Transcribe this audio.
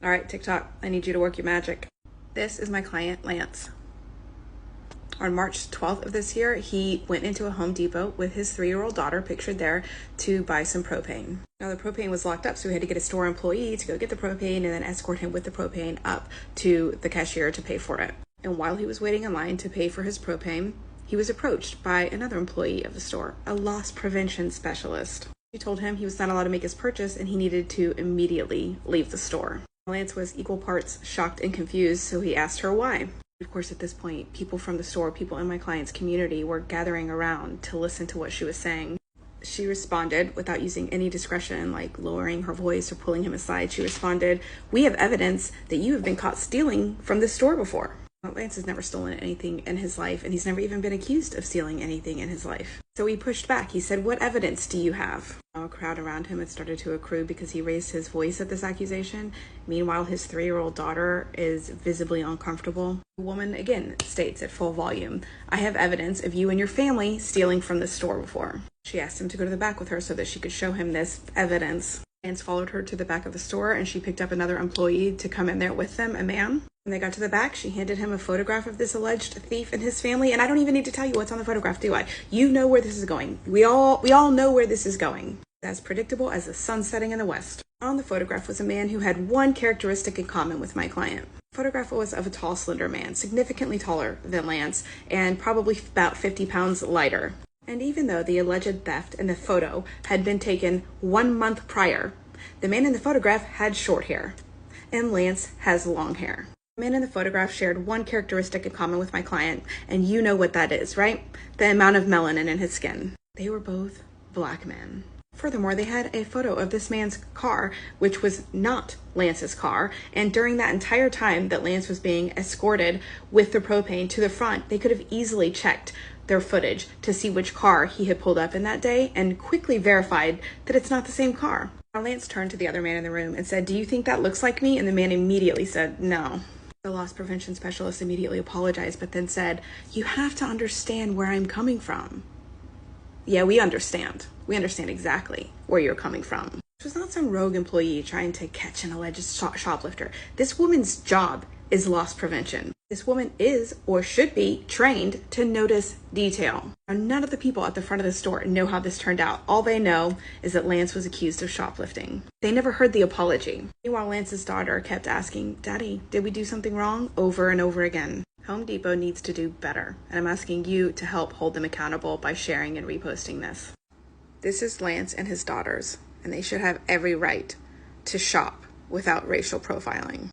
All right, TikTok, I need you to work your magic. This is my client, Lance. On March 12th of this year, he went into a Home Depot with his 3-year-old daughter, pictured there, to buy some propane. Now, the propane was locked up, so we had to get a store employee to go get the propane and then escort him with the propane up to the cashier to pay for it. And while he was waiting in line to pay for his propane, he was approached by another employee of the store, a loss prevention specialist. She told him he was not allowed to make his purchase and he needed to immediately leave the store. Lance was equal parts shocked and confused, so he asked her why. Of course, at this point, people from the store, people in my client's community were gathering around to listen to what she was saying. She responded without using any discretion, like lowering her voice or pulling him aside. She responded, "We have evidence that you have been caught stealing from this store before." Lance has never stolen anything in his life, and he's never even been accused of stealing anything in his life. So he pushed back. He said, "What evidence do you have?" A crowd around him had started to accrue because he raised his voice at this accusation. Meanwhile, his 3-year-old daughter is visibly uncomfortable. The woman again states at full volume, "I have evidence of you and your family stealing from this store before." She asked him to go to the back with her so that she could show him this evidence. Lance followed her to the back of the store, and she picked up another employee to come in there with them, a man. When they got to the back, she handed him a photograph of this alleged thief and his family. And I don't even need to tell you what's on the photograph, do I? You know where this is going. We all know where this is going. As predictable as the sun setting in the west. On the photograph was a man who had one characteristic in common with my client. The photograph was of a tall, slender man, significantly taller than Lance, and probably about 50 pounds lighter. And even though the alleged theft in the photo had been taken 1 month prior, the man in the photograph had short hair, and Lance has long hair. The man in the photograph shared one characteristic in common with my client, and you know what that is, right? The amount of melanin in his skin. They were both black men. Furthermore, they had a photo of this man's car, which was not Lance's car, and during that entire time that Lance was being escorted with the propane to the front, they could have easily checked their footage to see which car he had pulled up in that day and quickly verified that it's not the same car. Now, Lance turned to the other man in the room and said, "Do you think that looks like me?" And the man immediately said, "No." The loss prevention specialist immediately apologized, but then said, "You have to understand where I'm coming from." "Yeah, we understand. We understand exactly where you're coming from." This was not some rogue employee trying to catch an alleged shoplifter. This woman's job is loss prevention. This woman is, or should be, trained to notice detail. Now, none of the people at the front of the store know how this turned out. All they know is that Lance was accused of shoplifting. They never heard the apology. Meanwhile, Lance's daughter kept asking, "Daddy, did we do something wrong?" over and over again. Home Depot needs to do better, and I'm asking you to help hold them accountable by sharing and reposting this. This is Lance and his daughters, and they should have every right to shop without racial profiling.